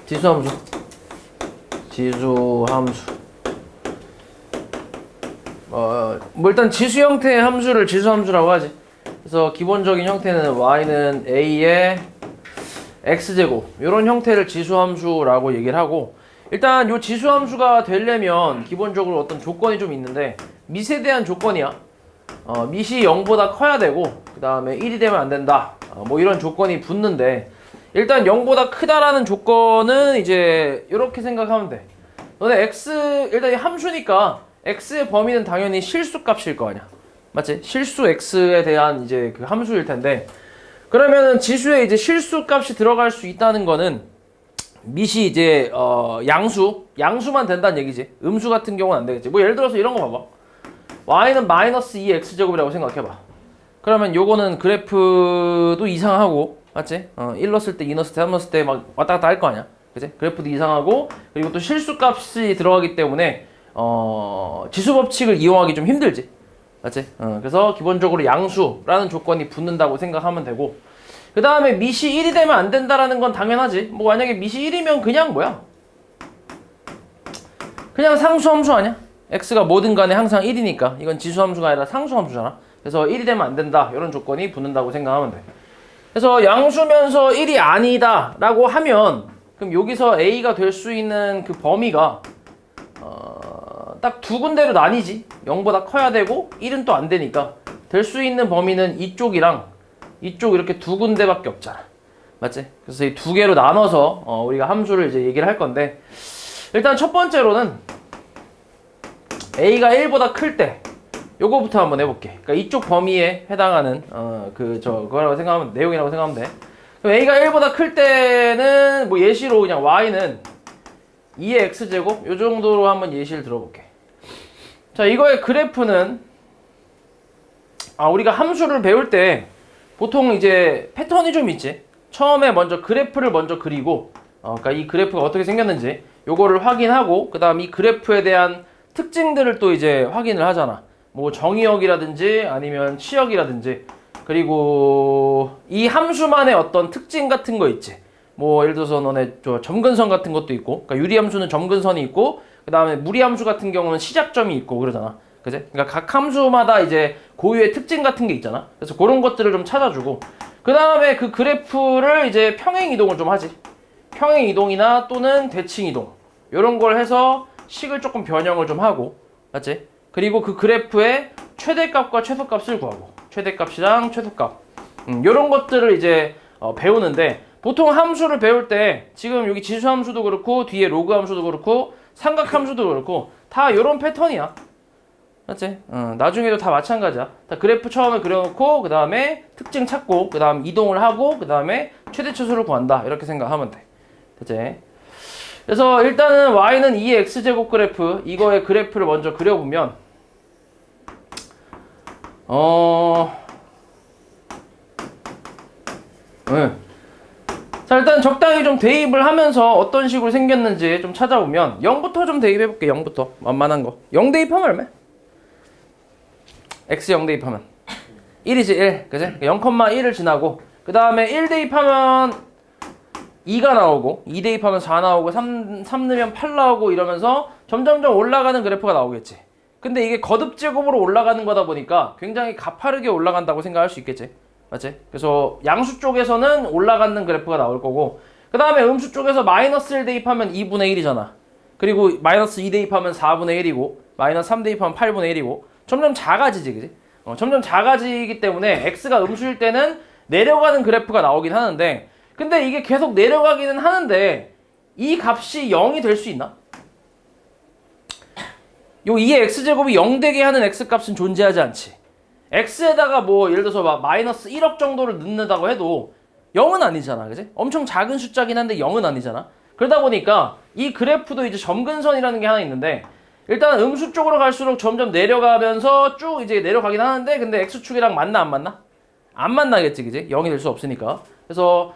지수함수. 지수함수. 뭐 일단 지수 형태의 함수를 지수함수라고 하지. 그래서 기본적인 형태는 y는 a의 x제곱 이런 형태를 지수함수라고 얘기를 하고, 일단 이 지수함수가 되려면 기본적으로 어떤 조건이 좀 있는데, 밑에 대한 조건이야. 밑이 0보다 커야 되고 그 다음에 1이 되면 안 된다. 뭐 이런 조건이 붙는데, 일단 0보다 크다라는 조건은 이제 이렇게 생각하면 돼. 너네 x 일단 이 함수니까 x의 범위는 당연히 실수값일 거 아니야. 맞지? 실수 x에 대한 이제 그 함수일 텐데, 그러면은 지수에 이제 실수값이 들어갈 수 있다는 거는 밑이 이제 양수만 된다는 얘기지. 음수 같은 경우는 안 되겠지. 뭐 예를 들어서 이런 거 봐봐. y는 마이너스 2x제곱이라고 생각해봐. 그러면 요거는 그래프도 이상하고, 맞지? 1 넣었을 때, 2 넣었을 때, 3 넣었을 때 막 왔다 갔다 할 거 아니야. 그치? 그래프도 이상하고, 그리고 또 실수값이 들어가기 때문에 지수 법칙을 이용하기 좀 힘들지. 맞지? 그래서 기본적으로 양수라는 조건이 붙는다고 생각하면 되고, 그 다음에 밑이 1이 되면 안 된다라는 건 당연하지. 뭐 만약에 밑이 1이면 그냥 뭐야? 그냥 상수함수 아니야? x가 뭐든 간에 항상 1이니까 이건 지수함수가 아니라 상수함수잖아. 그래서 1이 되면 안 된다 이런 조건이 붙는다고 생각하면 돼. 그래서 양수면서 1이 아니다 라고 하면, 그럼 여기서 a가 될 수 있는 그 범위가 딱 두 군데로 나뉘지. 0보다 커야 되고 1은 또 안 되니까 될 수 있는 범위는 이쪽이랑 이쪽 이렇게 두 군데밖에 없잖아. 맞지? 그래서 이 두 개로 나눠서 우리가 함수를 이제 얘기를 할 건데, 일단 첫 번째로는 a가 1보다 클 때 요거부터 한번 해볼게. 그러니까 이쪽 범위에 해당하는 그거라고 생각하면, 내용이라고 생각하면 돼. 그럼 a가 1보다 클 때는 뭐 예시로 그냥 y는 2의 x제곱 요 정도로 한번 예시를 들어볼게. 자, 이거의 그래프는 우리가 함수를 배울 때 보통 이제 패턴이 좀 있지. 처음에 먼저 그래프를 먼저 그리고 그러니까 이 그래프가 어떻게 생겼는지 요거를 확인하고, 그 다음 이 그래프에 대한 특징들을 또 이제 확인을 하잖아. 뭐 정의역이라든지 아니면 치역이라든지, 그리고 이 함수만의 어떤 특징 같은 거 있지. 뭐 예를 들어서 너네 점근선 같은 것도 있고, 그러니까 유리함수는 점근선이 있고, 그 다음에 무리함수 같은 경우는 시작점이 있고 그러잖아. 그지? 그러니까 각 함수마다 이제 고유의 특징 같은 게 있잖아. 그래서 그런 것들을 좀 찾아주고, 그 다음에 그 그래프를 이제 평행 이동을 좀 하지. 평행 이동이나 또는 대칭 이동 이런 걸 해서 식을 조금 변형을 좀 하고, 맞지? 그리고 그 그래프의 최대값과 최소값을 구하고, 최대값이랑 최소값 이런 것들을 이제 배우는데, 보통 함수를 배울 때 지금 여기 지수함수도 그렇고 뒤에 로그함수도 그렇고 삼각함수도 그렇고 다 이런 패턴이야. 맞지? 나중에도 다 마찬가지야. 다 그래프 처음에 그려놓고 그 다음에 특징 찾고 그 다음 이동을 하고 그 다음에 최대치수를 구한다 이렇게 생각하면 돼. 됐지? 그래서 일단은 y는 2의 x제곱 그래프, 이거의 그래프를 먼저 그려보면 자, 일단 적당히 좀 대입을 하면서 어떤 식으로 생겼는지 좀 찾아보면 0부터 좀 대입해볼게. 0부터 만만한 거. 0 대입하면 얼마야? x 0 대입하면 1이지 1. 그치? 0,1을 지나고 그 다음에 1 대입하면 2가 나오고 2 대입하면 4 나오고 3 넣으면 8 나오고 이러면서 점점점 올라가는 그래프가 나오겠지. 근데 이게 거듭제곱으로 올라가는 거다 보니까 굉장히 가파르게 올라간다고 생각할 수 있겠지. 맞지? 그래서 양수 쪽에서는 올라가는 그래프가 나올 거고, 그 다음에 음수 쪽에서 마이너스 1 대입하면 2분의 1이잖아. 그리고 마이너스 2 대입하면 4분의 1이고 마이너스 3 대입하면 8분의 1이고 점점 작아지지. 그지? 점점 작아지기 때문에 x가 음수일 때는 내려가는 그래프가 나오긴 하는데, 근데 이게 계속 내려가기는 하는데 이 값이 0이 될 수 있나? 요 2의 x제곱이 0 되게 하는 x값은 존재하지 않지. x에다가 뭐 예를 들어서 막 마이너스 1억 정도를 넣는다고 해도 0은 아니잖아. 그지? 엄청 작은 숫자긴 한데 0은 아니잖아. 그러다 보니까 이 그래프도 이제 점근선이라는 게 하나 있는데, 일단 음수 쪽으로 갈수록 점점 내려가면서 쭉 이제 내려가긴 하는데, 근데 x축이랑 맞나 안 맞나? 안 만나겠지. 그지? 0이 될 수 없으니까. 그래서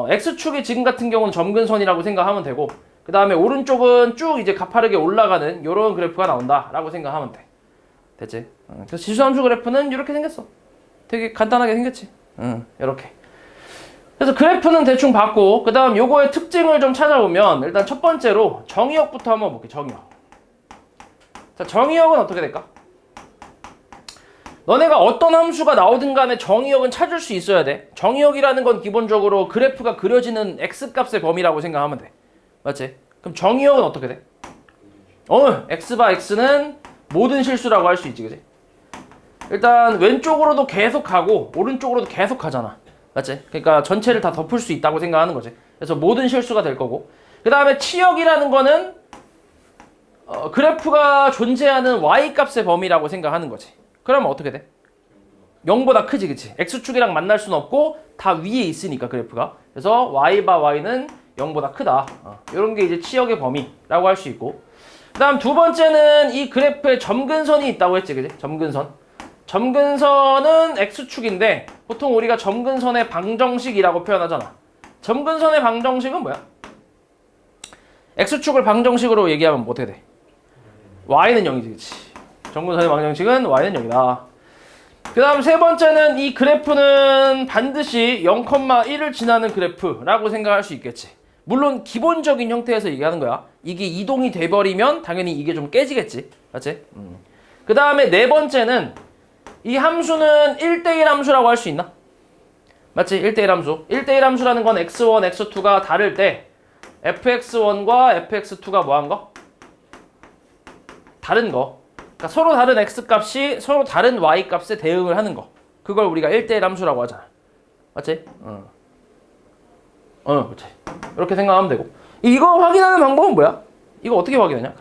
x축이 지금 같은 경우는 점근선이라고 생각하면 되고, 그 다음에 오른쪽은 쭉 이제 가파르게 올라가는 요런 그래프가 나온다라고 생각하면 돼. 됐지? 그래서 지수함수 그래프는 이렇게 생겼어. 되게 간단하게 생겼지. 이렇게. 그래서 그래프는 대충 봤고, 그 다음 요거의 특징을 좀 찾아보면, 일단 첫 번째로 정의역부터 한번 볼게요. 정의역. 자, 정의역은 어떻게 될까? 너네가 어떤 함수가 나오든 간에 정의역은 찾을 수 있어야 돼. 정의역이라는 건 기본적으로 그래프가 그려지는 x값의 범위라고 생각하면 돼. 맞지? 그럼 정의역은 어떻게 돼? x바 x는 모든 실수라고 할 수 있지, 그지? 일단 왼쪽으로도 계속 가고 오른쪽으로도 계속 가잖아. 맞지? 그러니까 전체를 다 덮을 수 있다고 생각하는 거지. 그래서 모든 실수가 될 거고. 그 다음에 치역이라는 거는 그래프가 존재하는 y값의 범위라고 생각하는 거지. 그러면 어떻게 돼? 0보다 크지, 그치? x축이랑 만날 수는 없고 다 위에 있으니까 그래프가. 그래서 y바 y는 0보다 크다. 이런 게 이제 치역의 범위라고 할 수 있고. 그 다음 두 번째는 이 그래프에 점근선이 있다고 했지, 그치? 점근선. 점근선은 x축인데 보통 우리가 점근선의 방정식이라고 표현하잖아. 점근선의 방정식은 뭐야? x축을 방정식으로 얘기하면 어떻게 돼? y는 0이지, 그치? 점근선의 방정식은 y는 0이다. 그 다음 세 번째는 이 그래프는 반드시 0,1을 지나는 그래프라고 생각할 수 있겠지. 물론 기본적인 형태에서 얘기하는 거야. 이게 이동이 돼버리면 당연히 이게 좀 깨지겠지. 맞지? 그 다음에 네 번째는 이 함수는 1대1 함수라고 할 수 있나? 맞지? 1대1 함수. 1대1 함수라는 건 x1, x2가 다를 때 fx1과 fx2가 뭐한 거? 다른 거. 그러니까 서로 다른 x값이 서로 다른 y값에 대응을 하는 거. 그걸 우리가 1대1 함수라고 하잖아. 맞지? 그렇지. 이렇게 생각하면 되고. 이거 확인하는 방법은 뭐야? 이거 어떻게 확인하냐?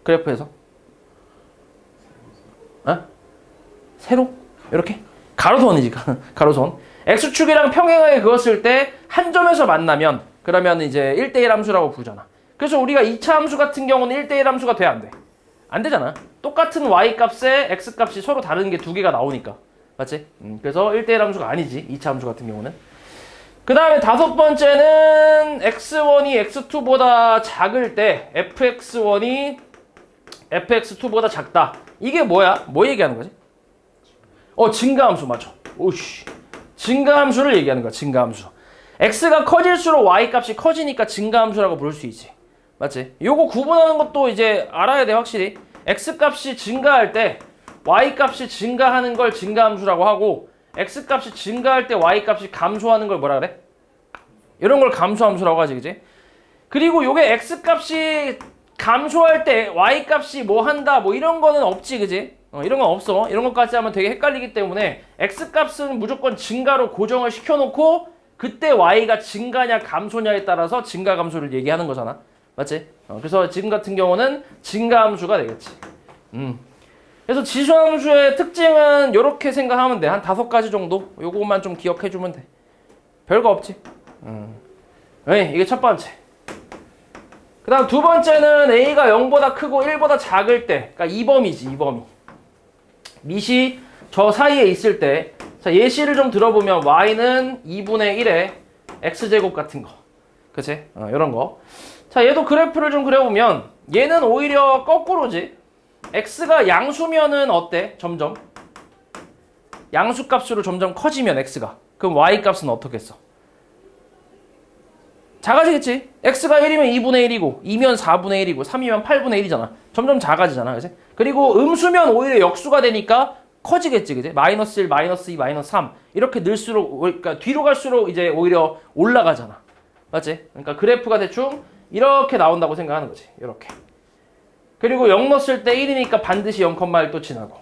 그래프에서. 세로? 이렇게? 가로선이지. 가로선. x축이랑 평행하게 그었을 때 한 점에서 만나면 그러면 이제 1대1 함수라고 부르잖아. 그래서 우리가 2차 함수 같은 경우는 1대1 함수가 돼, 안 돼? 안 되잖아. 똑같은 y값에 x값이 서로 다른 게 두 개가 나오니까. 맞지? 그래서 1대1 함수가 아니지. 2차 함수 같은 경우는. 그 다음에 다섯 번째는 x1이 x2보다 작을 때 fx1이 fx2보다 작다. 이게 뭐야? 뭐 얘기하는 거지? 증가함수 맞죠? 오씨. 증가함수를 얘기하는 거야. 증가함수. x가 커질수록 y값이 커지니까 증가함수라고 부를 수 있지. 맞지? 요거 구분하는 것도 이제 알아야 돼, 확실히. x값이 증가할 때 y값이 증가하는 걸 증가함수라고 하고 x값이 증가할 때 y값이 감소하는 걸 뭐라 그래? 이런 걸 감소함수라고 하지, 그지? 그리고 요게 x값이 감소할 때 y값이 뭐 한다, 뭐 이런 거는 없지, 그지? 이런 건 없어. 이런 것까지 하면 되게 헷갈리기 때문에 x값은 무조건 증가로 고정을 시켜놓고 그때 y가 증가냐 감소냐에 따라서 증가 감소를 얘기하는 거잖아. 맞지? 그래서 지금 같은 경우는 증가함수가 되겠지. 그래서 지수함수의 특징은 이렇게 생각하면 돼. 한 5가지 정도. 요것만 좀 기억해주면 돼. 별거 없지. 네, 이게 첫 번째. 그 다음 두 번째는 a가 0보다 크고 1보다 작을 때, 그러니까 이 범위지, 이 범위. 밑이 저 사이에 있을 때, 자, 예시를 좀 들어보면 y는 2분의 1의 x제곱 같은 거. 그치? 이런 거. 자, 얘도 그래프를 좀 그려보면 얘는 오히려 거꾸로지. x가 양수면은 어때? 점점. 양수값으로 점점 커지면 x가. 그럼 y값은 어떻겠어? 작아지겠지? x가 1이면 2분의 1이고 2면 4분의 1이고 3이면 8분의 1이잖아. 점점 작아지잖아. 그치? 그리고 음수면 오히려 역수가 되니까 커지겠지. 그치? 마이너스 1, 마이너스 2, 마이너스 3 이렇게 늘수록, 그러니까 뒤로 갈수록 이제 오히려 올라가잖아. 맞지? 그러니까 그래프가 대충 이렇게 나온다고 생각하는 거지. 이렇게. 그리고 0 넣었을 때 1이니까 반드시 0,1 또 지나고.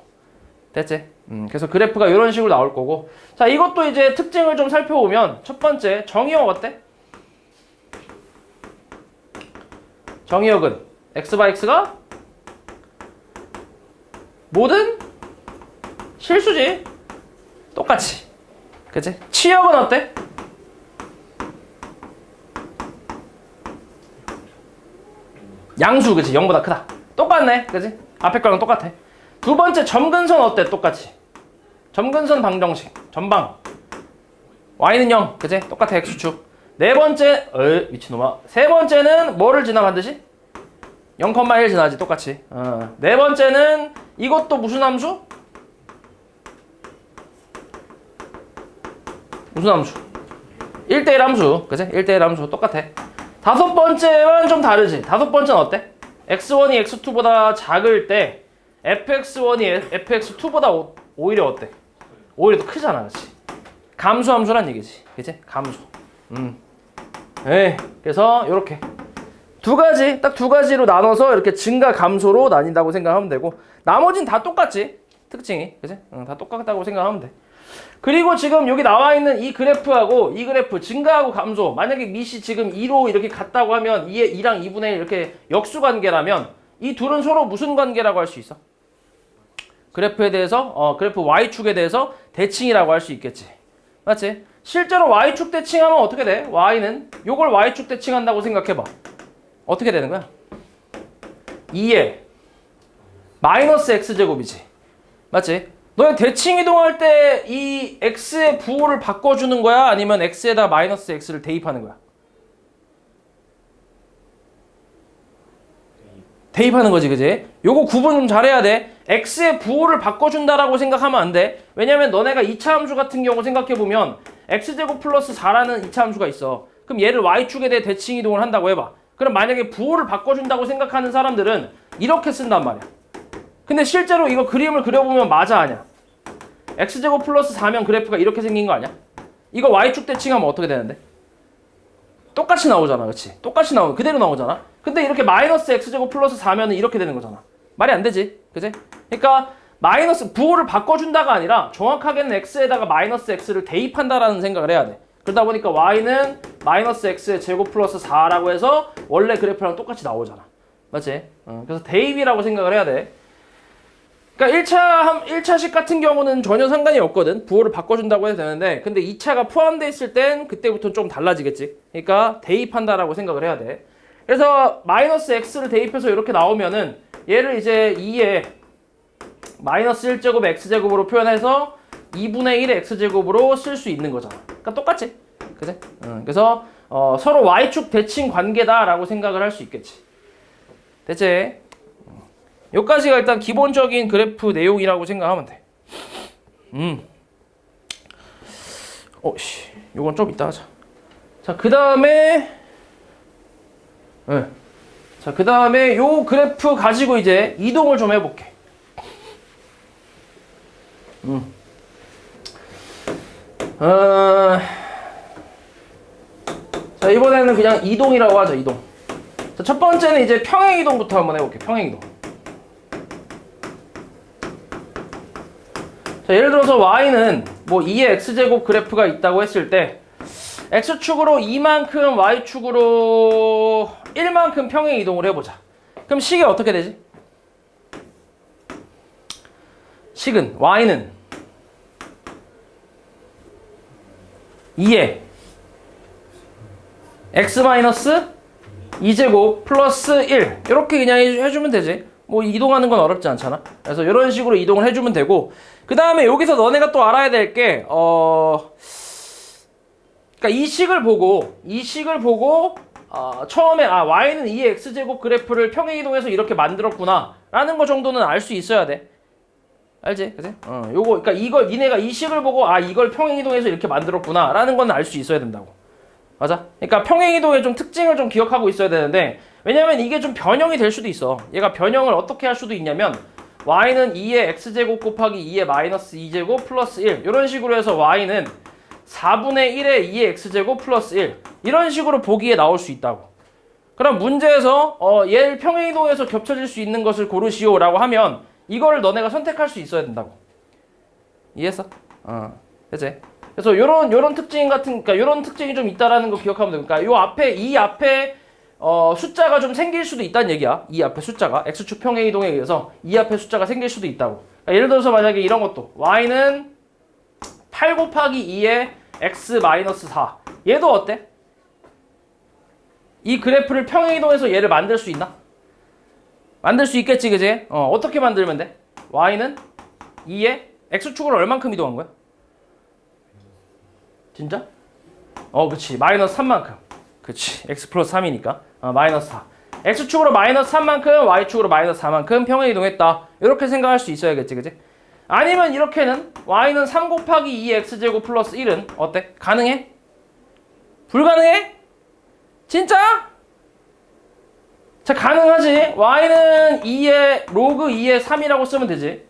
됐지? 그래서 그래프가 이런 식으로 나올 거고. 자, 이것도 이제 특징을 좀 살펴보면 첫 번째, 정의역 어때? 정의역은 x바 x가 모든 실수지. 똑같이. 그치? 치역은 어때? 양수, 그치? 0보다 크다. 똑같네. 그치? 앞에 거랑 똑같아. 두 번째, 점근선 어때? 똑같이. 점근선 방정식. 전방. y는 0. 그치? 똑같아. x축. 네 번째, 미친놈아. 세 번째는 뭐를 지나 반드시? 0,1 지나지. 똑같이. 네 번째는 이것도 무슨 함수? 무슨 함수? 1대1 함수, 그치? 1대1 함수 똑같아. 다섯 번째만 좀 다르지. 다섯 번째는 어때? x1이 x2보다 작을 때 fx1이 fx2보다 오히려 어때? 오히려 더 크잖아, 그치? 감수 함수란 얘기지, 그치? 감수. 그래서 요렇게 두 가지, 딱 두 가지로 나눠서 이렇게 증가 감소로 나뉜다고 생각하면 되고, 나머진 다 똑같지, 특징이, 그치? 다 똑같다고 생각하면 돼. 그리고 지금 여기 나와 있는 이 그래프하고 이 그래프 증가하고 감소, 만약에 밑이 지금 2로 이렇게 같다고 하면 2랑 2분의 1 이렇게 역수 관계라면 이 둘은 서로 무슨 관계라고 할 수 있어? 그래프에 대해서 그래프 y축에 대해서 대칭이라고 할 수 있겠지. 맞지? 실제로 y축 대칭하면 어떻게 돼? y는 요걸 y축 대칭한다고 생각해봐. 어떻게 되는 거야? 2에 마이너스 x제곱이지. 맞지? 너의 대칭 이동할 때 이 x의 부호를 바꿔주는 거야? 아니면 x에다 마이너스 x를 대입하는 거야? 대입하는 거지, 그지? 요거 구분 좀 잘해야 돼. x의 부호를 바꿔준다라고 생각하면 안 돼. 왜냐면 너네가 2차 함수 같은 경우 생각해보면 x제곱 플러스 4라는 2차 함수가 있어. 그럼 얘를 y축에 대해 대칭 이동을 한다고 해봐. 그럼 만약에 부호를 바꿔준다고 생각하는 사람들은 이렇게 쓴단 말이야. 근데 실제로 이거 그림을 그려보면 맞아, 아니야? x제곱 플러스 4면 그래프가 이렇게 생긴 거 아니야? 이거 y축 대칭하면 어떻게 되는데? 똑같이 나오잖아, 그치? 똑같이 나오고 그대로 나오잖아? 근데 이렇게 마이너스 x제곱 플러스 4면은 이렇게 되는 거잖아. 말이 안 되지, 그치? 그러니까 마이너스 부호를 바꿔준다가 아니라 정확하게는 x에다가 마이너스 x를 대입한다라는 생각을 해야 돼. 그러다 보니까 y는 마이너스 x의 제곱 플러스 4라고 해서 원래 그래프랑 똑같이 나오잖아. 맞지? 그래서 대입이라고 생각을 해야 돼. 그러니까 1차식 같은 경우는 전혀 상관이 없거든. 부호를 바꿔준다고 해도 되는데, 근데 2차가 포함되어 있을 땐 그때부터 좀 달라지겠지. 그러니까 대입한다라고 생각을 해야 돼. 그래서 마이너스 x를 대입해서 이렇게 나오면은 얘를 이제 2에 마이너스 1제곱 x제곱으로 표현해서 2분의 1의 x제곱으로 쓸 수 있는 거잖아. 그러니까 똑같지. 그치? 그래서 서로 y축 대칭 관계다라고 생각을 할 수 있겠지. 됐지? 여기까지가 일단 기본적인 그래프 내용이라고 생각하면 돼. 요건 좀 이따 하자. 자, 그 다음에 요 그래프 가지고 이제 이동을 좀 해볼게. 자, 이번에는 그냥 이동이라고 하자, 이동. 자, 첫 번째는 이제 평행 이동부터 한번 해볼게, 평행 이동. 자, 예를 들어서 y는 뭐 2의 x제곱 그래프가 있다고 했을 때 x축으로 2만큼 y축으로 1만큼 평행 이동을 해보자. 그럼 식이 어떻게 되지? 식은 y는 2에 x-2제곱 플러스 1 이렇게 그냥 해주면 되지. 뭐 이동하는 건 어렵지 않잖아. 그래서 이런 식으로 이동을 해주면 되고, 그 다음에 여기서 너네가 또 알아야 될 게 그러니까 이 식을 보고 처음에 y는 2의 x제곱 그래프를 평행 이동해서 이렇게 만들었구나 라는 거 정도는 알 수 있어야 돼. 알지? 그치? 요거 그러니까 이걸 니네가 이 식을 보고 이걸 평행 이동해서 이렇게 만들었구나 라는 건 알 수 있어야 된다고. 맞아? 그러니까 평행 이동의 좀 특징을 좀 기억하고 있어야 되는데, 왜냐면 이게 좀 변형이 될 수도 있어. 얘가 변형을 어떻게 할 수도 있냐면 y는 2의 x제곱 곱하기 2의 마이너스 2제곱 플러스 1 이런 식으로 해서 y는 4분의 1의 2의 x제곱 플러스 1 이런 식으로 보기에 나올 수 있다고. 그럼 문제에서 얘를 평행 이동해서 겹쳐질 수 있는 것을 고르시오 라고 하면 이거를 너네가 선택할 수 있어야 된다고. 이해했어? 그치? 그래서 요런 특징 그러니까 요런 특징이 좀 있다라는 거 기억하면 돼. 그러니까 이 앞에 숫자가 좀 생길 수도 있다는 얘기야. 이 앞에 숫자가 x축 평행 이동에 의해서 이 앞에 숫자가 생길 수도 있다고. 그러니까 예를 들어서 만약에 이런 것도 y는 8 곱하기 2의 x-4 얘도 어때? 이 그래프를 평행 이동해서 얘를 만들 수 있나? 만들 수 있겠지, 그지? 어떻게 만들면 돼? y는 2의 x축으로 얼만큼 이동한 거야? 진짜? 그치. 마이너스 3만큼. 그치. x 플러스 3이니까. 마이너스 4. x축으로 마이너스 3만큼, y축으로 마이너스 4만큼 평행 이동했다. 이렇게 생각할 수 있어야겠지, 그지? 아니면 이렇게는 y는 3 곱하기 2 x제곱 플러스 1은 어때? 가능해? 불가능해? 진짜? 자, 가능하지. y는 2의 로그 2의 3이라고 쓰면 되지.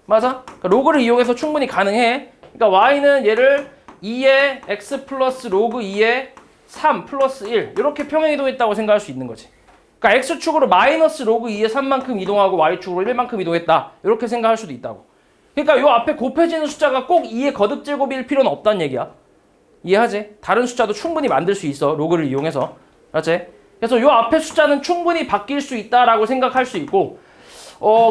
맞아? 그러니까 로그를 이용해서 충분히 가능해. 그러니까 y는 얘를 2의 x 플러스 로그 2의 3 플러스 1 이렇게 평행이동했다고 생각할 수 있는 거지. 그러니까 x축으로 마이너스 로그 2의 3만큼 이동하고 y축으로 1만큼 이동했다. 이렇게 생각할 수도 있다고. 그러니까 요 앞에 곱해지는 숫자가 꼭 2의 거듭제곱일 필요는 없다는 얘기야. 이해하지? 다른 숫자도 충분히 만들 수 있어. 로그를 이용해서. 알았지? 그래서 요 앞에 숫자는 충분히 바뀔 수 있다라고 생각할 수 있고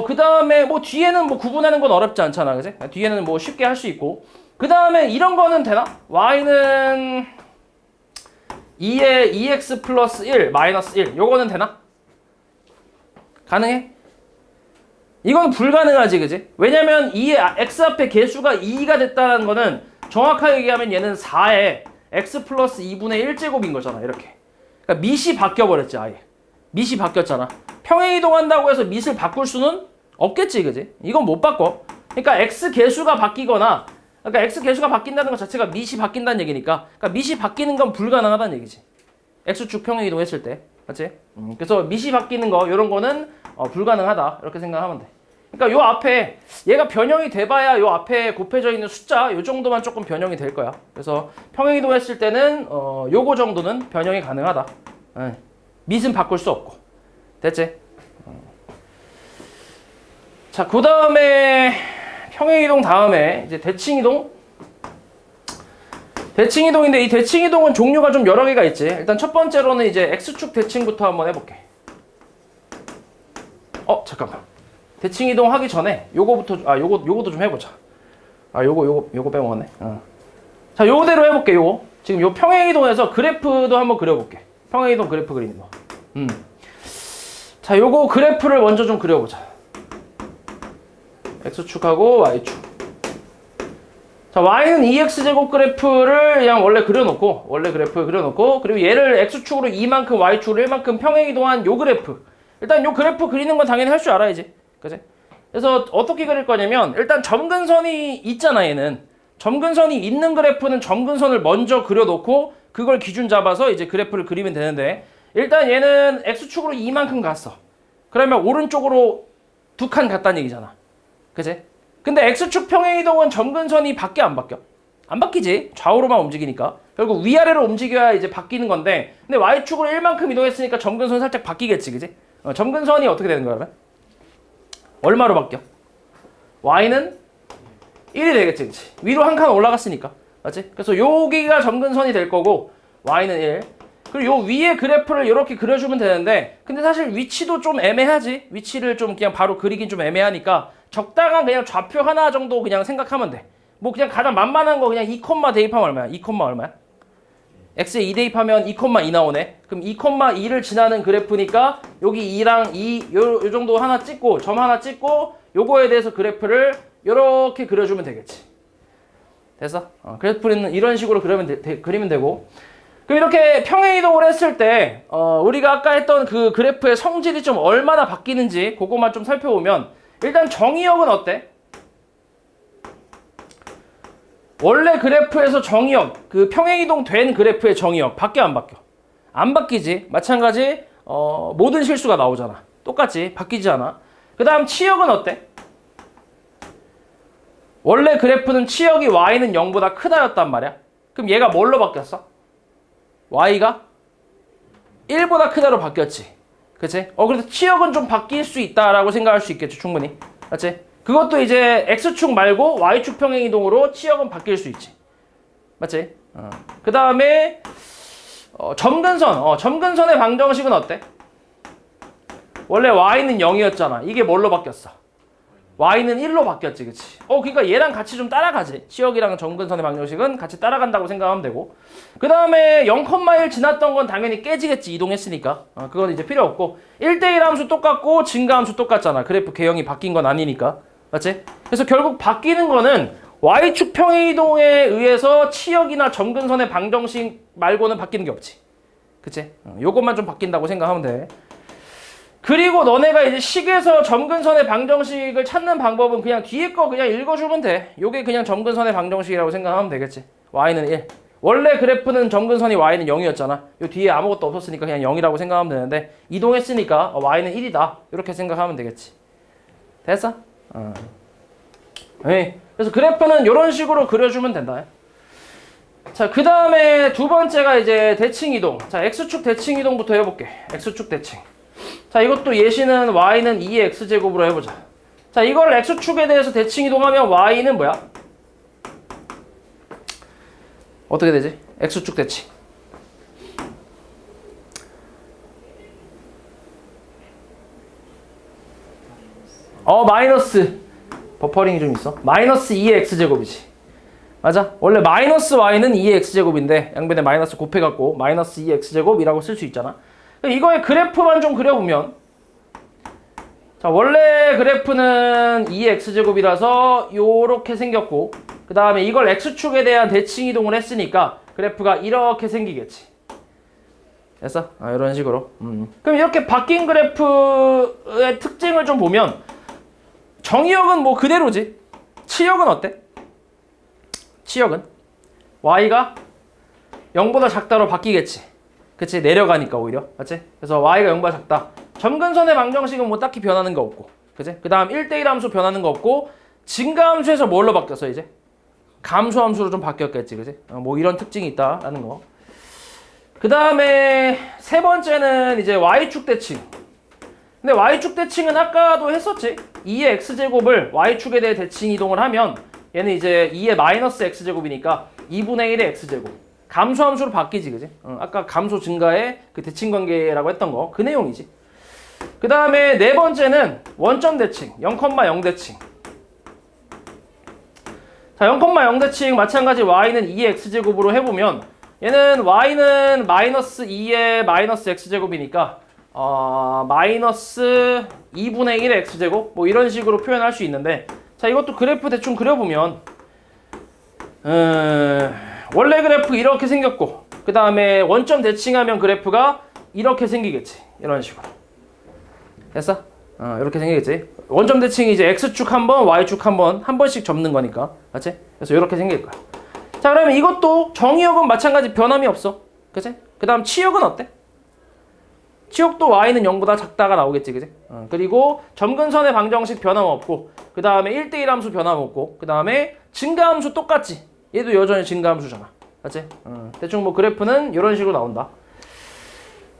그 다음에 뭐 뒤에는 뭐 구분하는 건 어렵지 않잖아. 그지? 뒤에는 뭐 쉽게 할 수 있고 그 다음에 이런 거는 되나? y는 2의 2x 플러스 1 마이너스 1 요거는 되나? 가능해? 이건 불가능하지. 그지? 왜냐면 2의 x 앞에 개수가 2가 됐다는 거는 정확하게 얘기하면 얘는 4의 x 플러스 2분의 1제곱인 거잖아. 이렇게. 그러니까 밑이 바뀌어버렸지. 아예. 밑이 바뀌었잖아. 평행이동한다고 해서 밑을 바꿀 수는 없겠지. 그지? 이건 못 바꿔. 그러니까 x 개수가 바뀌거나 그러니까 x 개수가 바뀐다는 것 자체가 밑이 바뀐다는 얘기니까 그러니까 밑이 바뀌는 건 불가능하다는 얘기지. x축 평행이동했을 때. 맞지? 그래서 밑이 바뀌는 거 이런 거는 불가능하다. 이렇게 생각하면 돼. 그러니까 요 앞에 얘가 변형이 돼봐야 요 앞에 곱해져 있는 숫자 요 정도만 조금 변형이 될 거야. 그래서 평행이동했을 때는 요거 정도는 변형이 가능하다. 밑은 바꿀 수 없고. 됐지? 자, 그 다음에 평행이동 다음에 이제 대칭이동. 대칭이동인데 이 대칭이동은 종류가 좀 여러 개가 있지. 일단 첫 번째로는 이제 x축 대칭부터 한번 해볼게. 잠깐만. 대칭이동 하기 전에 요거부터 요것도 좀 해보자. 요거 빼먹었네. 자, 요대로 해볼게. 요거 지금 요 평행이동에서 그래프도 한번 그려볼게. 평행이동 그래프 그리는 거. 자, 요거 그래프를 먼저 좀 그려보자. x축하고 y축. 자, y는 2x제곱 그래프를 그냥 원래 그래프 그려놓고 그리고 얘를 x축으로 2만큼 y축으로 1만큼 평행이동한 요 그래프. 일단 요 그래프 그리는 건 당연히 할 줄 알아야지. 그치? 그래서 어떻게 그릴 거냐면 일단 점근선이 있잖아. 얘는 점근선이 있는 그래프는 점근선을 먼저 그려놓고 그걸 기준 잡아서 이제 그래프를 그리면 되는데 일단 얘는 x축으로 2만큼 갔어. 그러면 오른쪽으로 2칸 갔다는 얘기잖아. 그치? 근데 x축 평행이동은 점근선이 바뀌어 안 바뀌어? 안 바뀌지. 좌우로만 움직이니까. 결국 위아래로 움직여야 이제 바뀌는 건데 근데 y축으로 1만큼 이동했으니까 점근선이 살짝 바뀌겠지. 그치? 점근선이 어떻게 되는 거야 그러면? 얼마로 바뀌어? y는 1이 되겠지. 그치? 위로 한 칸 올라갔으니까. 맞지? 그래서 여기가 점근선이 될 거고 y는 1. 그리고 요 위에 그래프를 이렇게 그려주면 되는데 근데 사실 위치도 좀 애매하지. 위치를 좀 그냥 바로 그리긴 좀 애매하니까 적당한 그냥 좌표 하나 정도 그냥 생각하면 돼. 뭐 그냥 가장 만만한 거 그냥 2, 대입하면 얼마야? 2, 얼마야? x에 2 대입하면 2,2 나오네. 그럼 2,2를 지나는 그래프니까 여기 2랑 2 요 정도 하나 찍고 점 하나 찍고 요거에 대해서 그래프를 요렇게 그려주면 되겠지. 됐어? 그래프는 이런 식으로 그리면 되고 그럼 이렇게 평행이동을 했을 때 우리가 아까 했던 그 그래프의 성질이 좀 얼마나 바뀌는지 그것만 좀 살펴보면 일단 정의역은 어때? 원래 그래프에서 정의역, 그 평행이동 된 그래프의 정의역 바뀌어 안 바뀌어? 안 바뀌지. 마찬가지 모든 실수가 나오잖아. 똑같지. 바뀌지 않아. 그 다음 치역은 어때? 원래 그래프는 치역이 y는 0보다 크다였단 말이야. 그럼 얘가 뭘로 바뀌었어? y가 1보다 크다로 바뀌었지. 그치? 그래서 치역은 좀 바뀔 수 있다라고 생각할 수 있겠죠. 충분히. 맞지? 그것도 이제 x축 말고 y축 평행이동으로 치역은 바뀔 수 있지. 맞지? 그 다음에 점근선. 점근선의 방정식은 어때? 원래 y는 0이었잖아. 이게 뭘로 바뀌었어? y는 1로 바뀌었지. 그치? 그러니까 얘랑 같이 좀 따라가지. 치역이랑 점근선의 방정식은 같이 따라간다고 생각하면 되고 그 다음에 0,1 지났던 건 당연히 깨지겠지. 이동했으니까. 그건 이제 필요 없고 1대1 함수 똑같고 증가함수 똑같잖아. 그래프 개형이 바뀐 건 아니니까. 맞지? 그래서 결국 바뀌는 거는 y축 평행이동에 의해서 치역이나 점근선의 방정식 말고는 바뀌는 게 없지. 그치? 요것만 좀 바뀐다고 생각하면 돼. 그리고 너네가 이제 식에서 점근선의 방정식을 찾는 방법은 그냥 뒤에 거 그냥 읽어주면 돼. 요게 그냥 점근선의 방정식이라고 생각하면 되겠지. y는 1. 원래 그래프는 점근선이 y는 0이었잖아. 요 뒤에 아무것도 없었으니까 그냥 0이라고 생각하면 되는데 이동했으니까 y는 1이다. 이렇게 생각하면 되겠지. 됐어? 네. 그래서 그래프는 이런 식으로 그려주면 된다. 자, 그 다음에 두 번째가 이제 대칭 이동. 자, x축 대칭 이동부터 해볼게. x축 대칭. 자, 이것도 예시는 y는 2의 x제곱으로 해보자. 자, 이걸 x축에 대해서 대칭 이동하면 y는 뭐야? 어떻게 되지? x축 대칭. 마이너스. 버퍼링이 좀 있어. 마이너스 2의 x제곱이지. 맞아? 원래 마이너스 y는 2의 x제곱인데 양변에 마이너스 곱해갖고 마이너스 2의 x제곱이라고 쓸 수 있잖아. 이거의 그래프만 좀 그려보면 자, 원래 그래프는 2의 x제곱이라서 요렇게 생겼고 그 다음에 이걸 x축에 대한 대칭 이동을 했으니까 그래프가 이렇게 생기겠지. 됐어? 이런 식으로. 그럼 이렇게 바뀐 그래프의 특징을 좀 보면 정의역은 뭐 그대로지. 치역은 어때? 치역은 y가 0보다 작다로 바뀌겠지. 그치? 내려가니까 오히려. 맞지? 그래서 y가 0보다 작다. 점근선의 방정식은 뭐 딱히 변하는 거 없고. 그치? 그 다음 1대1 함수 변하는 거 없고 증가함수에서 뭘로 바뀌었어 이제? 감소함수로 좀 바뀌었겠지. 그치? 뭐 이런 특징이 있다라는 거. 그 다음에 세 번째는 이제 y축 대칭. 근데 y축 대칭은 아까도 했었지. 2의 x제곱을 y축에 대해 대칭 이동을 하면 얘는 이제 2의 마이너스 x제곱이니까 2분의 1의 x제곱. 감소함수로 바뀌지, 그지? 아까 감소 증가의 그 대칭 관계라고 했던 거, 그 내용이지. 그 다음에 네 번째는 원점 대칭, 0,0 대칭. 자, 0,0 대칭 마찬가지 y는 2의 x제곱으로 해보면 얘는 y는 마이너스 2의 마이너스 x제곱이니까 마이너스 2분의 1의 x제곱 뭐 이런 식으로 표현할 수 있는데 자, 이것도 그래프 대충 그려보면 원래 그래프 이렇게 생겼고 그 다음에 원점 대칭하면 그래프가 이렇게 생기겠지. 이런 식으로. 됐어? 이렇게 생기겠지. 원점 대칭이 이제 x축 한 번, y축 한 번씩 접는 거니까. 맞지? 그래서 이렇게 생길 거야. 자, 그러면 이것도 정의역은 마찬가지 변함이 없어. 그치? 그 다음 치역은 어때? 치역도 y는 0보다 작다가 나오겠지. 그치? 그리고 점근선의 방정식 변함 없고 그 다음에 1대1 함수 변함 없고 그 다음에 증가함수 똑같지. 얘도 여전히 증가함수잖아. 맞지? 대충 뭐 그래프는 이런 식으로 나온다.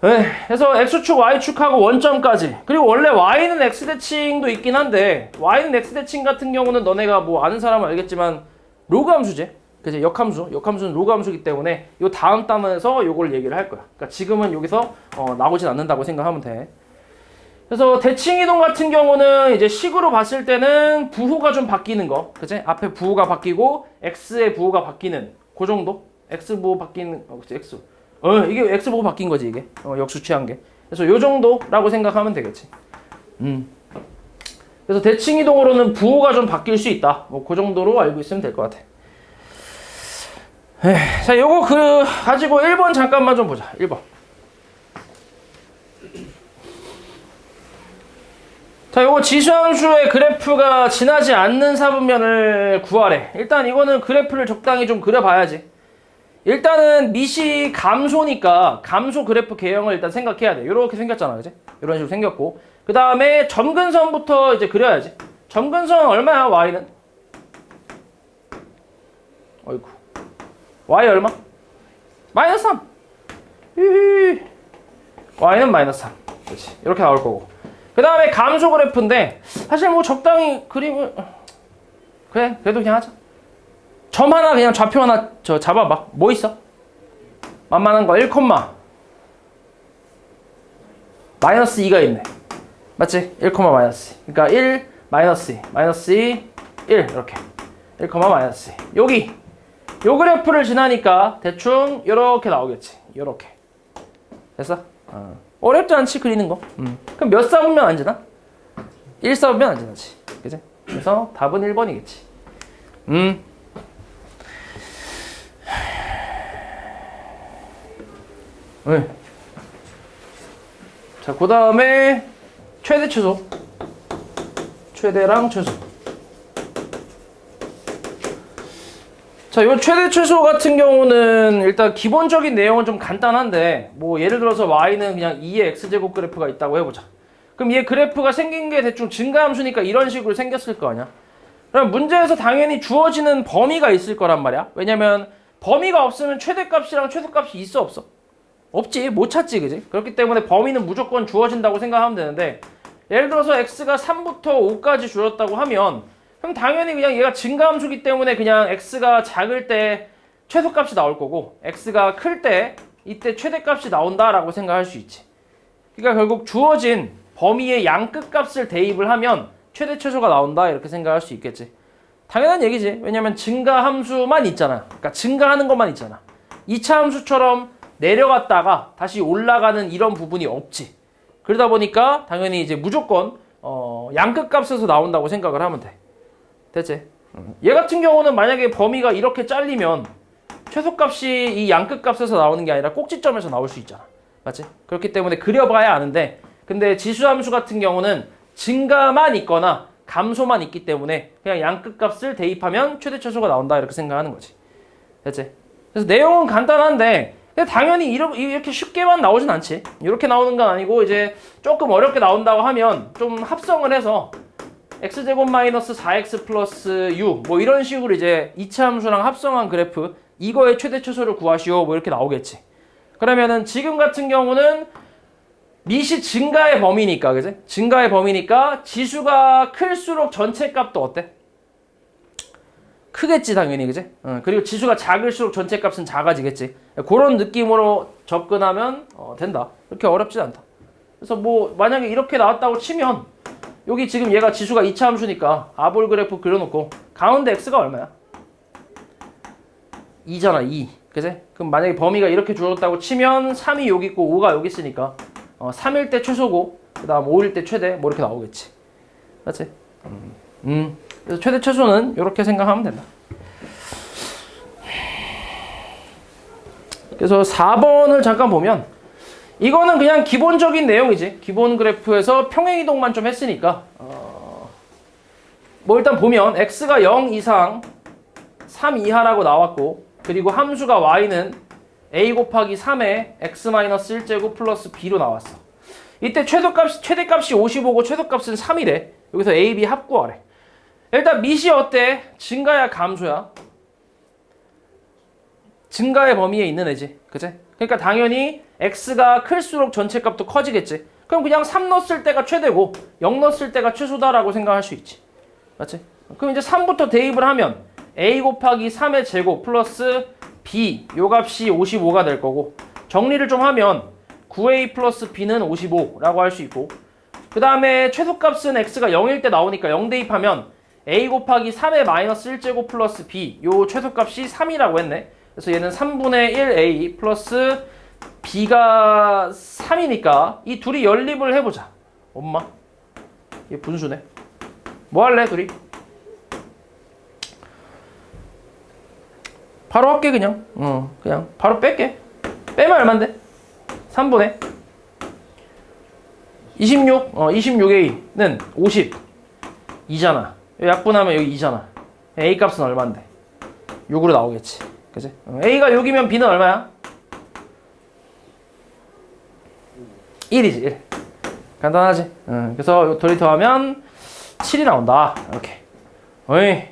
그래서 x축, y축하고 원점까지. 그리고 원래 y는 x대칭도 있긴 한데 y는 x대칭 같은 경우는 너네가 뭐 아는 사람은 알겠지만 로그 함수지. 그치? 역함수는 로그 함수이기 때문에 요 다음 단원에서 요걸 얘기를 할 거야. 그러니까 지금은 여기서 나오진 않는다고 생각하면 돼. 그래서 대칭 이동 같은 경우는 이제 식으로 봤을 때는 부호가 좀 바뀌는 거. 그치? 앞에 부호가 바뀌고 x의 부호가 바뀌는 그 정도? x 부호 바뀌는 그치? x. 이게 x 부호 바뀐 거지 이게. 역수치한 게. 그래서 요 정도라고 생각하면 되겠지. 그래서 대칭 이동으로는 부호가 좀 바뀔 수 있다. 뭐 그 정도로 알고 있으면 될 것 같아. 자, 요거 가지고 1번 잠깐만 좀 보자. 1번. 자, 요거 지수함수의 그래프가 지나지 않는 사분면을 구하래. 일단 이거는 그래프를 적당히 좀 그려봐야지. 일단은 밑이 감소니까 감소 그래프 개형을 일단 생각해야 돼. 요렇게 생겼잖아, 그지? 이런 식으로 생겼고. 그 다음에 점근선부터 이제 그려야지. 점근선 얼마야, y는? 어이구. y 얼마? 마이너스 3. y는 마이너스 3. 그렇지. 이렇게 나올 거고. 그 다음에 감소 그래프인데 사실 뭐 적당히 그림을 그래 그래도 그냥 하자. 점 하나 그냥 좌표 하나 잡아봐. 뭐 있어? 만만한 거 1, 마이너스 2가 있네. 맞지? 1, 마이너스 2. 그러니까 1, 마이너스 2, 마이너스 2, 1 이렇게 1, 마이너스 2. 여기 요 그래프를 지나니까 대충 요렇게 나오겠지. 요렇게. 됐어? 어렵지 않지 그리는 거. 그럼 몇 사분면 안 지나? 1사분면 안 지나지. 그치? 그래서 답은 1번이겠지. 자, 그 다음에 최대 최소. 최대랑 최소. 자, 요 최대 최소 같은 경우는 일단 기본적인 내용은 좀 간단한데, 뭐 예를 들어서 y는 그냥 2의 x제곱 그래프가 있다고 해보자. 그럼 얘 그래프가 생긴 게 대충 증가함수니까 이런 식으로 생겼을 거 아니야? 그럼 문제에서 당연히 주어지는 범위가 있을 거란 말이야. 왜냐면 범위가 없으면 최대값이랑 최소값이 있어 없어? 없지. 못 찾지, 그지? 그렇기 때문에 범위는 무조건 주어진다고 생각하면 되는데, 예를 들어서 x가 3부터 5까지 주어졌다고 하면 그럼 당연히 그냥 얘가 증가함수기 때문에 그냥 x가 작을 때 최소값이 나올 거고 x가 클 때 이때 최대값이 나온다라고 생각할 수 있지. 그러니까 결국 주어진 범위의 양끝값을 대입을 하면 최대 최소가 나온다 이렇게 생각할 수 있겠지. 당연한 얘기지. 왜냐면 증가함수만 있잖아. 그러니까 증가하는 것만 있잖아. 2차 함수처럼 내려갔다가 다시 올라가는 이런 부분이 없지. 그러다 보니까 당연히 이제 무조건 양끝값에서 나온다고 생각을 하면 돼. 됐지? 얘 같은 경우는 만약에 범위가 이렇게 잘리면 최소값이 이 양끝값에서 나오는 게 아니라 꼭지점에서 나올 수 있잖아. 맞지? 그렇기 때문에 그려봐야 아는데, 근데 지수함수 같은 경우는 증가만 있거나 감소만 있기 때문에 그냥 양끝값을 대입하면 최대 최소가 나온다 이렇게 생각하는 거지. 됐지? 그래서 내용은 간단한데 당연히 이렇게 쉽게만 나오진 않지. 이렇게 나오는 건 아니고 이제 조금 어렵게 나온다고 하면 좀 합성을 해서 x제곱 마이너스 4x 플러스 u 뭐 이런 식으로 이제 2차 함수랑 합성한 그래프 이거의 최대 최소를 구하시오 뭐 이렇게 나오겠지. 그러면은 지금 같은 경우는 밑이 증가의 범위니까, 그지? 증가의 범위니까 지수가 클수록 전체 값도 어때? 크겠지 당연히, 그지? 그리고 지수가 작을수록 전체 값은 작아지겠지. 그런 느낌으로 접근하면 된다. 그렇게 어렵진 않다. 그래서 뭐 만약에 이렇게 나왔다고 치면 여기 지금 얘가 지수가 2차 함수니까 아볼 그래프 그려놓고 가운데 x가 얼마야? 2잖아 2. 그지? 그럼 만약에 범위가 이렇게 주어졌다고 치면 3이 여기 있고 5가 여기 있으니까 3일 때 최소고 그 다음 5일 때 최대 뭐 이렇게 나오겠지. 맞지? 그래서 최대 최소는 이렇게 생각하면 된다. 그래서 4번을 잠깐 보면 이거는 그냥 기본적인 내용이지. 기본 그래프에서 평행이동만 좀 했으니까 뭐 일단 보면 x가 0 이상 3 이하라고 나왔고, 그리고 함수가 y는 a 곱하기 3에 x-1제곱 플러스 b로 나왔어. 이때 최대값이 55고 최소값은 3이래. 여기서 a, b 합구하래. 일단 밑이 어때? 증가야 감소야? 증가의 범위에 있는 애지. 그치? 그러니까 당연히 x가 클수록 전체 값도 커지겠지. 그럼 그냥 3 넣었을 때가 최대고 0 넣었을 때가 최소다라고 생각할 수 있지. 맞지? 그럼 이제 3부터 대입을 하면 a 곱하기 3의 제곱 플러스 b 요 값이 55가 될 거고, 정리를 좀 하면 9a 플러스 b는 55라고 할 수 있고, 그 다음에 최소값은 x가 0일 때 나오니까 0 대입하면 a 곱하기 3의 마이너스 1제곱 플러스 b 요 최소값이 3이라고 했네. 그래서 얘는 3분의 1a 플러스 b가 3이니까 이 둘이 연립을 해보자. 엄마 얘 분수네. 뭐 할래 둘이? 바로 할게 그냥. 그냥 바로 뺄게. 빼면 얼만데? 3분의 26 26a는 52잖아. 약분하면 여기 2잖아. a 값은 얼만데? 6으로 나오겠지. 그치? a가 6이면 b는 얼마야? 1이지 1. 간단하지? 그래서 둘이 더하면 7이 나온다. 이렇게. 어이.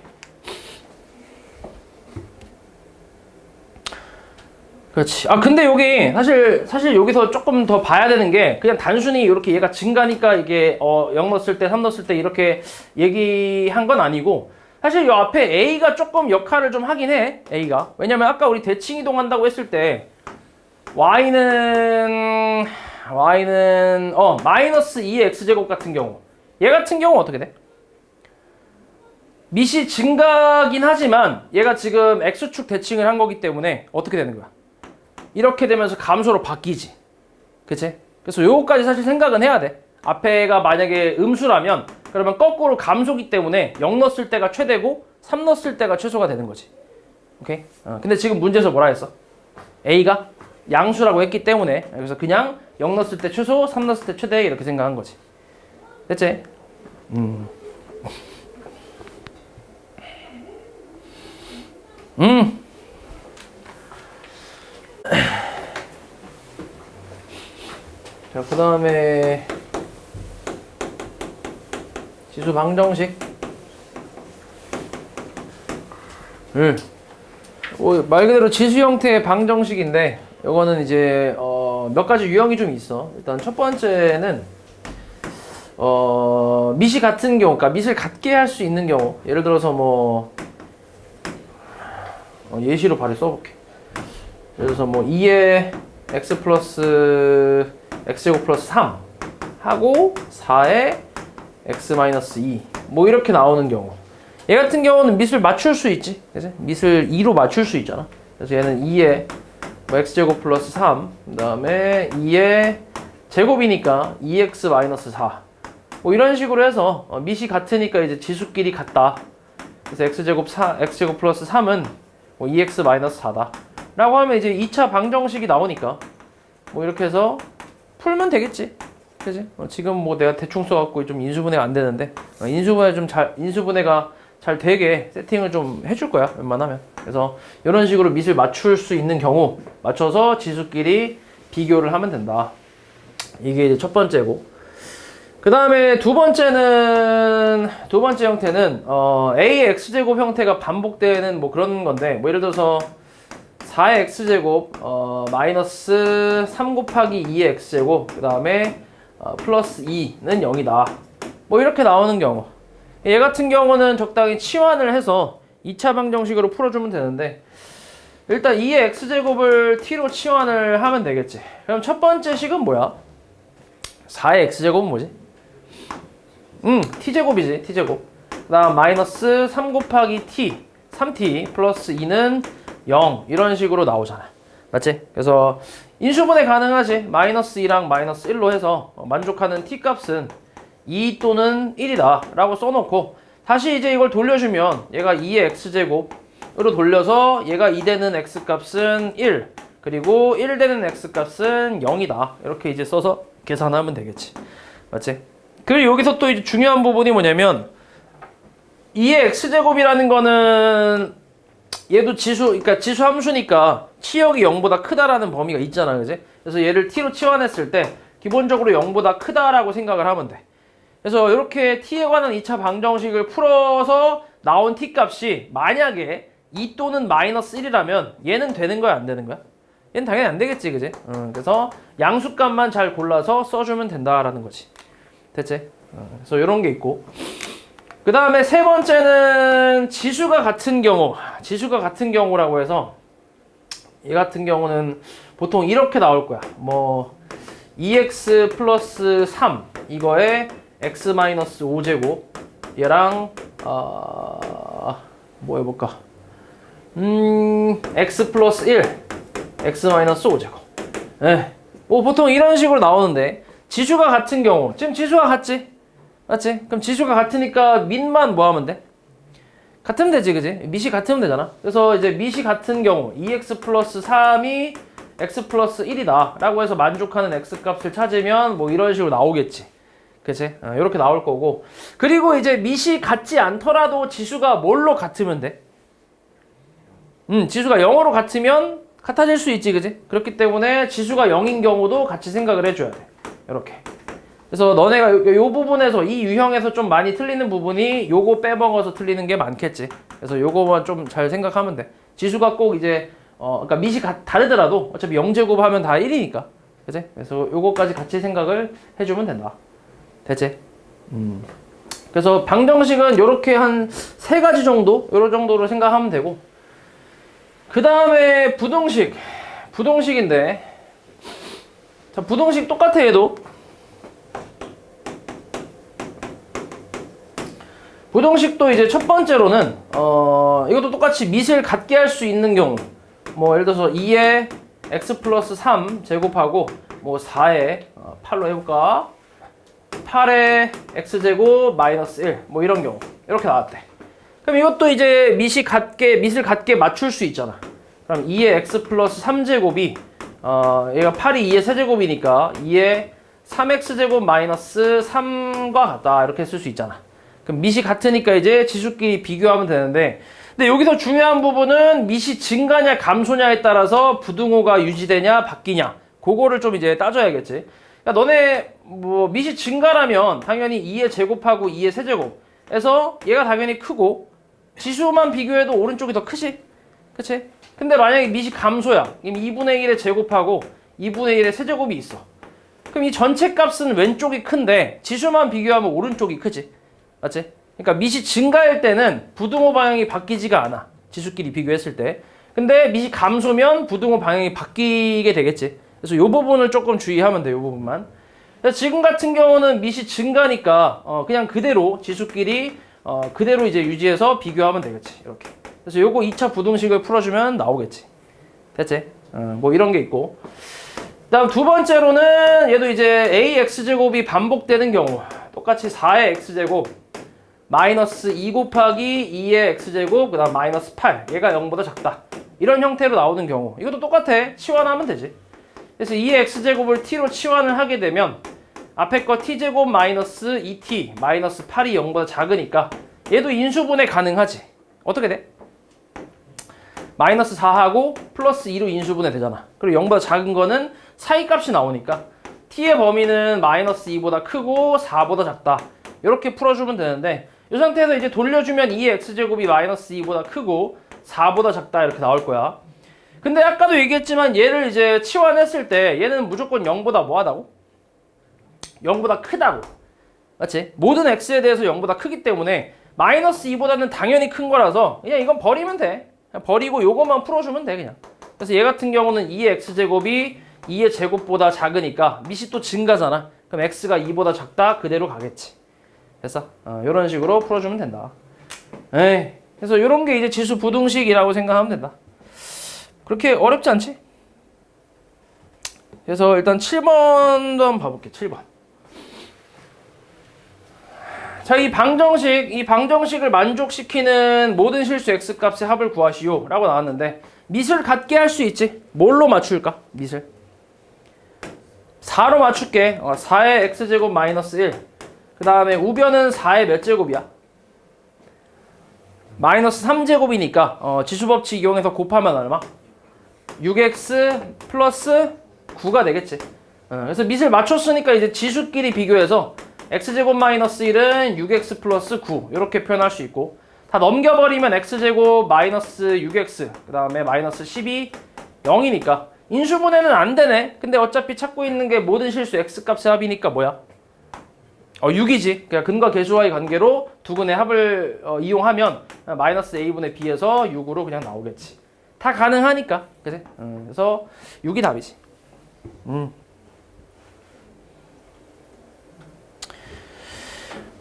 그렇지. 아 근데 여기 사실 여기서 조금 더 봐야 되는 게, 그냥 단순히 이렇게 얘가 증가니까 이게 0 넣었을 때 3 넣었을 때 이렇게 얘기한 건 아니고, 사실 이 앞에 a가 조금 역할을 좀 하긴 해. a가. 왜냐면 아까 우리 대칭 이동한다고 했을 때 y는 마이너스 2의 x제곱 같은 경우, 얘 같은 경우 어떻게 돼? 밑이 증가긴 하지만 얘가 지금 x축 대칭을 한 거기 때문에 어떻게 되는 거야? 이렇게 되면서 감소로 바뀌지. 그치? 그래서 요거까지 사실 생각은 해야 돼. 앞에가 만약에 음수라면 그러면 거꾸로 감소기 때문에 0 넣었을 때가 최대고 3 넣었을 때가 최소가 되는 거지. 오케이? 근데 지금 문제에서 뭐라 했어? a가 양수라고 했기 때문에, 그래서 그냥 0 넣었을 때 최소, 3 넣었을 때 최대 이렇게 생각한 거지. 됐지? 음. 자, 그 다음에 지수 방정식. 말 그대로 지수 형태의 방정식인데, 요거는 이제 몇 가지 유형이 좀 있어. 일단 첫 번째는 밑이 같은 경우, 그러니까 밑을 같게 할 수 있는 경우. 예를 들어서 뭐 예시로 바로 써볼게. 예를 들어서 뭐 2의 x 플러스 x제곱 플러스 3 하고 4의 x 마이너스 2 뭐 이렇게 나오는 경우, 얘 같은 경우는 밑을 맞출 수 있지, 그치? 밑을 2로 맞출 수 있잖아. 그래서 얘는 2의 뭐 x제곱 플러스 3, 그 다음에 2의 제곱이니까 2x 마이너스 4 뭐 이런 식으로 해서 밑이 같으니까 이제 지수끼리 같다. 그래서 x제곱 플러스 3은 뭐 2x 마이너스 4다 라고 하면 이제 2차 방정식이 나오니까 뭐 이렇게 해서 풀면 되겠지, 그지? 지금 뭐 내가 대충 써갖고 좀 인수분해가 안 되는데, 인수분해가 잘 되게 세팅을 좀 해줄 거야, 웬만하면. 그래서 이런 식으로 밑을 맞출 수 있는 경우 맞춰서 지수끼리 비교를 하면 된다. 이게 이제 첫 번째고, 그 다음에 두 번째 형태는 a의 x제곱 형태가 반복되는 뭐 그런 건데, 뭐 예를 들어서 4의 x제곱 마이너스 3 곱하기 2의 x제곱 그 다음에 플러스 2는 0이다 뭐 이렇게 나오는 경우, 얘 같은 경우는 적당히 치환을 해서 2차 방정식으로 풀어주면 되는데, 일단 2의 x제곱을 t로 치환을 하면 되겠지. 그럼 첫 번째 식은 뭐야? 4의 x제곱은 뭐지? t제곱이지, t제곱. 그 다음 마이너스 3 곱하기 t 3t 플러스 2는 0 이런 식으로 나오잖아, 맞지? 그래서 인수분해 가능하지. 마이너스 2랑 마이너스 1로 해서 만족하는 t 값은 2 또는 1이다 라고 써놓고, 다시 이제 이걸 돌려주면 얘가 2의 x제곱으로 돌려서 얘가 2 되는 x 값은 1 그리고 1 되는 x 값은 0이다 이렇게 이제 써서 계산하면 되겠지, 맞지? 그리고 여기서 또 이제 중요한 부분이 뭐냐면, 2의 x제곱이라는 거는 얘도 그러니까 지수 함수니까 치역이 0보다 크다라는 범위가 있잖아, 그지? 그래서 얘를 t로 치환했을 때 기본적으로 0보다 크다라고 생각을 하면 돼. 그래서 이렇게 t에 관한 2차 방정식을 풀어서 나온 t 값이 만약에 2 또는 마이너스 1이라면 얘는 되는 거야, 안 되는 거야? 얘는 당연히 안 되겠지, 그지? 그래서 양수값만 잘 골라서 써주면 된다라는 거지. 됐지? 그래서 이런 게 있고, 그 다음에 세 번째는 지수가 같은 경우라고 해서, 얘 같은 경우는 보통 이렇게 나올 거야. 뭐 2x 플러스 3 이거에 x 마이너스 5제곱 얘랑 뭐 해볼까? x 플러스 1 x 마이너스 5제곱. 뭐 보통 이런 식으로 나오는데, 지수가 같은 경우, 지금 지수가 같지? 맞지? 그럼 지수가 같으니까 밑만 뭐 하면 돼? 같으면 되지, 그지? 밑이 같으면 되잖아. 그래서 이제 밑이 같은 경우 2x 플러스 3이 x 플러스 1이다 라고 해서 만족하는 x 값을 찾으면 뭐 이런 식으로 나오겠지, 그치? 이렇게 나올 거고, 그리고 이제 밑이 같지 않더라도 지수가 뭘로 같으면 돼? 지수가 0으로 같으면 같아질 수 있지, 그지? 그렇기 때문에 지수가 0인 경우도 같이 생각을 해줘야 돼, 이렇게. 그래서 너네가 요 부분에서, 이 유형에서 좀 많이 틀리는 부분이 요거 빼먹어서 틀리는 게 많겠지. 그래서 요거만 좀 잘 생각하면 돼. 지수가 꼭 이제 그러니까 밑이 다르더라도 어차피 0제곱 하면 다 1이니까, 그치? 그래서 요거까지 같이 생각을 해주면 된다. 됐지? 그래서 방정식은 요렇게 한 3가지 정도, 요런 정도로 생각하면 되고, 그 다음에 부동식인데, 자, 부동식 똑같아, 얘도. 부동식도 이제 첫 번째로는 이것도 똑같이 밑을 같게 할 수 있는 경우, 뭐 예를 들어서 2의 x 플러스 3 제곱하고 뭐 4의 8로 해볼까? 8의 x제곱 마이너스 1 뭐 이런 경우 이렇게 나왔대. 그럼 이것도 이제 밑을 같게 맞출 수 있잖아. 그럼 2의 x 플러스 3제곱이 얘가 8이 2의 세제곱이니까 2의 3x제곱 마이너스 3과 같다 이렇게 쓸 수 있잖아. 그럼 밑이 같으니까 이제 지수끼리 비교하면 되는데, 근데 여기서 중요한 부분은 밑이 증가냐 감소냐에 따라서 부등호가 유지되냐 바뀌냐 그거를 좀 이제 따져야겠지. 그러니까 너네 뭐 밑이 증가라면 당연히 2의 제곱하고 2의 세제곱에서 얘가 당연히 크고 지수만 비교해도 오른쪽이 더 크지? 그치? 근데 만약에 밑이 감소야. 그럼 2분의 1의 제곱하고 2분의 1의 세제곱이 있어. 그럼 이 전체 값은 왼쪽이 큰데 지수만 비교하면 오른쪽이 크지? 맞지? 그러니까 밑이 증가할 때는 부등호 방향이 바뀌지가 않아. 지수끼리 비교했을 때. 근데 밑이 감소면 부등호 방향이 바뀌게 되겠지. 그래서 이 부분을 조금 주의하면 돼. 이 부분만. 그래서 지금 같은 경우는 밑이 증가니까 그냥 그대로 지수끼리 그대로 이제 유지해서 비교하면 되겠지. 이렇게. 그래서 요거 2차 부등식을 풀어주면 나오겠지. 됐지? 뭐 이런 게 있고. 다음 두 번째로는 얘도 이제 ax제곱이 반복되는 경우 똑같이 4의 x제곱 마이너스 2 곱하기 2의 x제곱 그 다음 마이너스 8 얘가 0보다 작다 이런 형태로 나오는 경우 이것도 똑같아. 치환하면 되지. 그래서 2의 x제곱을 t로 치환을 하게 되면 앞에 거 t제곱 마이너스 2t 마이너스 8이 0보다 작으니까 얘도 인수분해 가능하지. 어떻게 돼? 마이너스 4하고 플러스 2로 인수분해 되잖아. 그리고 0보다 작은 거는 사이값이 나오니까 t의 범위는 마이너스 2보다 크고 4보다 작다. 이렇게 풀어주면 되는데 이 상태에서 이제 돌려주면 2의 x제곱이 마이너스 2보다 크고 4보다 작다 이렇게 나올 거야. 근데 아까도 얘기했지만 얘를 이제 치환했을 때 얘는 무조건 0보다 뭐 하다고? 0보다 크다고. 맞지? 모든 x에 대해서 0보다 크기 때문에 마이너스 2보다는 당연히 큰 거라서 그냥 이건 버리면 돼. 그냥 버리고 요것만 풀어주면 돼 그냥. 그래서 얘 같은 경우는 2의 x제곱이 2의 제곱보다 작으니까 밑이 또 증가잖아. 그럼 x가 2보다 작다 그대로 가겠지. 됐어? 이런 식으로 풀어주면 된다. 에이, 그래서 이런 게 이제 지수 부등식이라고 생각하면 된다. 그렇게 어렵지 않지? 그래서 일단 7번도 한번 봐볼게. 7번. 자, 이 방정식을 만족시키는 모든 실수 x값의 합을 구하시오 라고 나왔는데 밑을 같게 할 수 있지? 뭘로 맞출까? 밑을 4로 맞출게. 4의 x제곱 마이너스 1. 그 다음에 우변은 4의 몇 제곱이야? 마이너스 3제곱이니까 지수법칙 이용해서 곱하면 얼마? 6x 플러스 9가 되겠지. 그래서 밑을 맞췄으니까 이제 지수끼리 비교해서 x제곱 마이너스 1은 6x 플러스 9 이렇게 표현할 수 있고 다 넘겨버리면 x제곱 마이너스 6x 그 다음에 마이너스 12 0이니까 인수분해는 안 되네. 근데 어차피 찾고 있는 게 모든 실수 x값의 합이니까 뭐야? 6이지. 그러니까 근과 계수와의 관계로 두근의 합을 이용하면 마이너스 a분의 b에서 6으로 그냥 나오겠지. 다 가능하니까. 그치? 그래서 6이 답이지.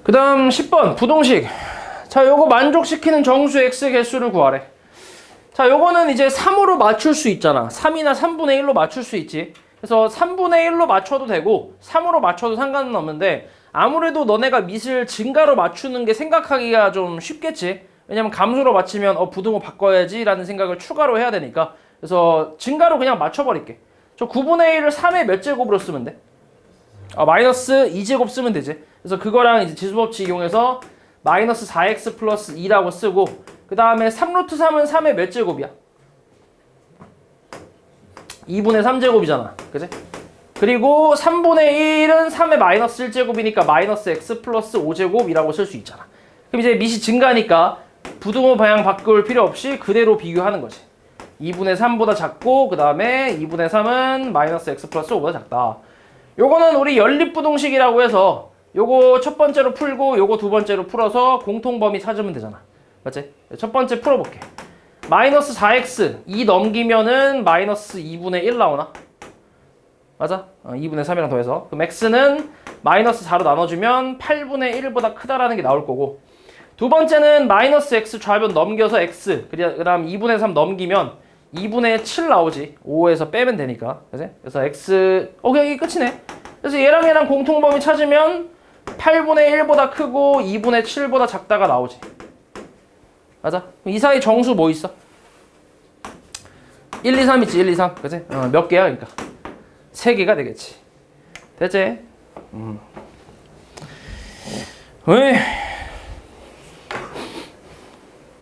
그 다음 10번 부동식. 자, 요거 만족시키는 정수 x 개수를 구하래. 자, 요거는 이제 3으로 맞출 수 있잖아. 3이나 3분의 1로 맞출 수 있지. 그래서 3분의 1로 맞춰도 되고 3으로 맞춰도 상관은 없는데 아무래도 너네가 밑을 증가로 맞추는 게 생각하기가 좀 쉽겠지. 왜냐면 감소로 맞추면 부등호 바꿔야지 라는 생각을 추가로 해야 되니까. 그래서 증가로 그냥 맞춰버릴게. 저 9분의 1을 3의 몇 제곱으로 쓰면 돼? 마이너스 2제곱 쓰면 되지. 그래서 그거랑 이제 지수법칙 이용해서 마이너스 4x 플러스 2라고 쓰고 그 다음에 3루트 3은 3의 몇 제곱이야? 2분의 3제곱이잖아. 그치? 그리고 3분의 1은 3의 마이너스 1제곱이니까 마이너스 x 플러스 5제곱이라고 쓸 수 있잖아. 그럼 이제 밑이 증가니까 부등호 방향 바꿀 필요 없이 그대로 비교하는 거지. 2분의 3보다 작고 그 다음에 2분의 3은 마이너스 x 플러스 5보다 작다. 요거는 우리 연립부등식이라고 해서 요거 첫 번째로 풀고 요거 두 번째로 풀어서 공통범위 찾으면 되잖아. 맞지? 첫 번째 풀어볼게. 마이너스 4x 2 넘기면은 마이너스 2분의 1 나오나? 맞아? 2분의 3이랑 더해서 그럼 x는 마이너스 4로 나눠주면 8분의 1보다 크다라는 게 나올 거고 두 번째는 마이너스 x 좌변 넘겨서 x 그 다음 2분의 3 넘기면 2분의 7 나오지. 5에서 빼면 되니까. 그치? 그래서 x 그냥 이게 끝이네. 그래서 얘랑 공통범위 찾으면 8분의 1보다 크고 2분의 7보다 작다가 나오지. 맞아? 이 사이 정수 뭐 있어? 1, 2, 3 있지. 1, 2, 3 그치? 몇 개야 그러니까 3개가 되겠지. 됐지?